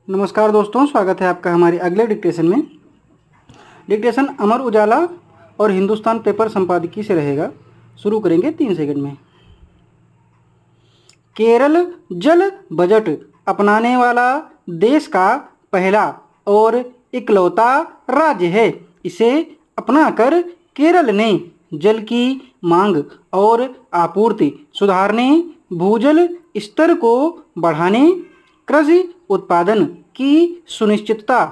नमस्कार दोस्तों, स्वागत है आपका हमारे अगले डिक्टेशन में। डिक्टेशन अमर उजाला और हिंदुस्तान पेपर संपादकीय से रहेगा। शुरू करेंगे 3 सेकंड में। केरल जल बजट अपनाने वाला देश का पहला और इकलौता राज्य है। इसे अपनाकर केरल ने जल की मांग और आपूर्ति सुधारने, भूजल स्तर को बढ़ाने, कृषि उत्पादन की सुनिश्चितता,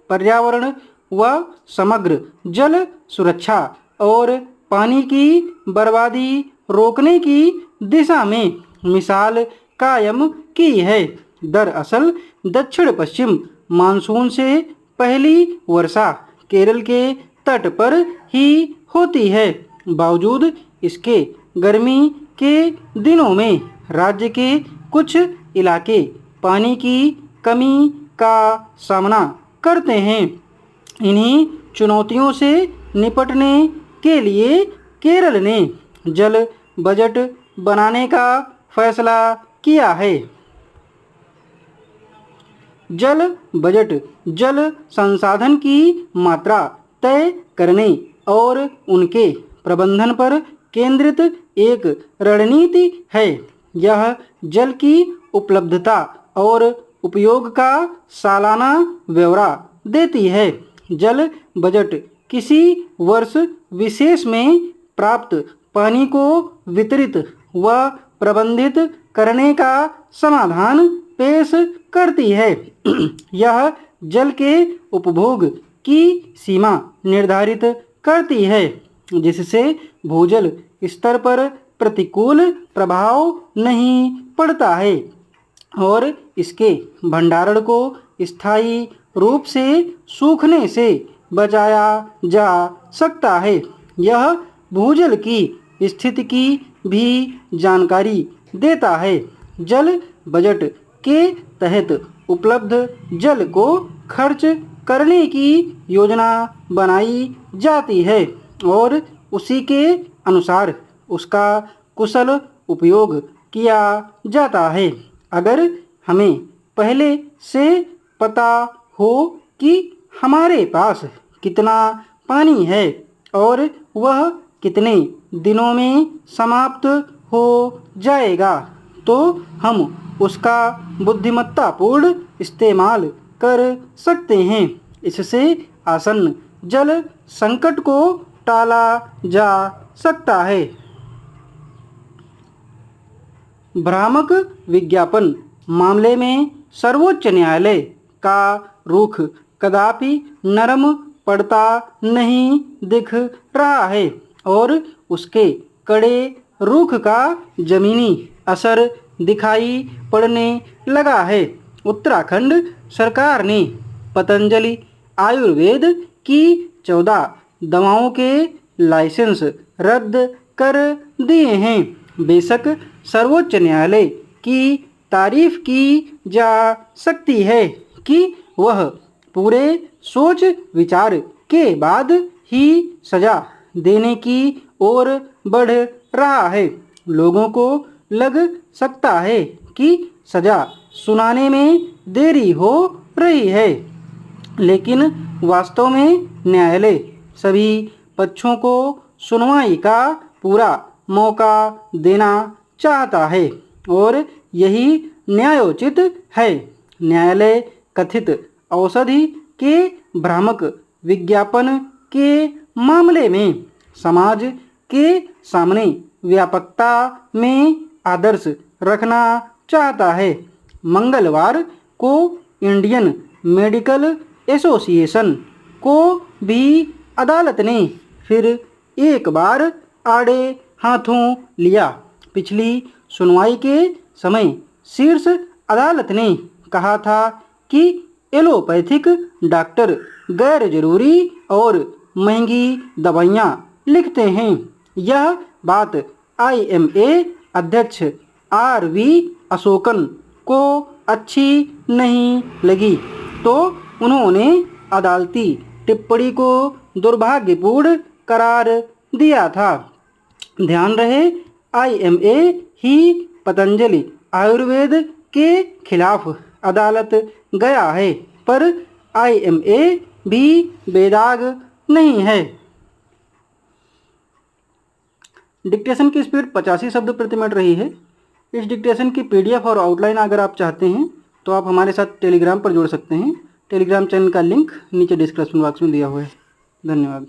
पर्यावरण व समग्र जल सुरक्षा और पानी की बर्बादी रोकने की दिशा में मिसाल कायम की है। दरअसल दक्षिण पश्चिम मानसून से पहली वर्षा केरल के तट पर ही होती है। बावजूद इसके गर्मी के दिनों में राज्य के कुछ इलाके पानी की कमी का सामना करते हैं। इन्हीं चुनौतियों से निपटने के लिए केरल ने जल बजट बनाने का फैसला किया है। जल बजट जल संसाधन की मात्रा तय करने और उनके प्रबंधन पर केंद्रित एक रणनीति है। यह जल की उपलब्धता और उपयोग का सालाना ब्यौरा देती है। जल बजट किसी वर्ष विशेष में प्राप्त पानी को वितरित व प्रबंधित करने का समाधान पेश करती है। यह जल के उपभोग की सीमा निर्धारित करती है, जिससे भूजल स्तर पर प्रतिकूल प्रभाव नहीं पड़ता है और इसके भंडारण को स्थायी रूप से सूखने से बचाया जा सकता है। यह भूजल की स्थिति की भी जानकारी देता है। जल बजट के तहत उपलब्ध जल को खर्च करने की योजना बनाई जाती है और उसी के अनुसार उसका कुशल उपयोग किया जाता है। अगर हमें पहले से पता हो कि हमारे पास कितना पानी है और वह कितने दिनों में समाप्त हो जाएगा, तो हम उसका बुद्धिमत्तापूर्ण इस्तेमाल कर सकते हैं। इससे आसन्न जल संकट को टाला जा सकता है। भ्रामक विज्ञापन मामले में सर्वोच्च न्यायालय का रुख कदापि नरम पड़ता नहीं दिख रहा है और उसके कड़े रुख का जमीनी असर दिखाई पड़ने लगा है। उत्तराखंड सरकार ने पतंजलि आयुर्वेद की 14 दवाओं के लाइसेंस रद्द कर दिए हैं। बेशक सर्वोच्च न्यायालय की तारीफ की जा सकती है कि वह पूरे सोच विचार के बाद ही सजा देने की ओर बढ़ रहा है। लोगों को लग सकता है कि सजा सुनाने में देरी हो रही है, लेकिन वास्तव में न्यायालय सभी पक्षों को सुनवाई का पूरा मौका देना चाहता है और यही न्यायोचित है। न्यायालय कथित औषधि के भ्रामक विज्ञापन के मामले में समाज के सामने व्यापकता में आदर्श रखना चाहता है। मंगलवार को इंडियन मेडिकल एसोसिएशन को भी अदालत ने फिर एक बार आड़े हाथों लिया। पिछली सुनवाई के समय शीर्ष अदालत ने कहा था कि एलोपैथिक डॉक्टर गैर जरूरी और महंगी दवाइयाँ लिखते हैं। यह बात आईएमए अध्यक्ष आरवी अशोकन को अच्छी नहीं लगी, तो उन्होंने अदालती टिप्पणी को दुर्भाग्यपूर्ण करार दिया था। ध्यान रहे, आईएमए ही पतंजलि आयुर्वेद के खिलाफ अदालत गया है, पर IMA भी बेदाग नहीं है। डिक्टेशन की स्पीड 85 शब्द प्रति मिनट रही है। इस डिक्टेशन की PDF और आउटलाइन अगर आप चाहते हैं तो आप हमारे साथ टेलीग्राम पर जुड़ सकते हैं। टेलीग्राम चैनल का लिंक नीचे डिस्क्रिप्शन बॉक्स में दिया हुआ है। धन्यवाद।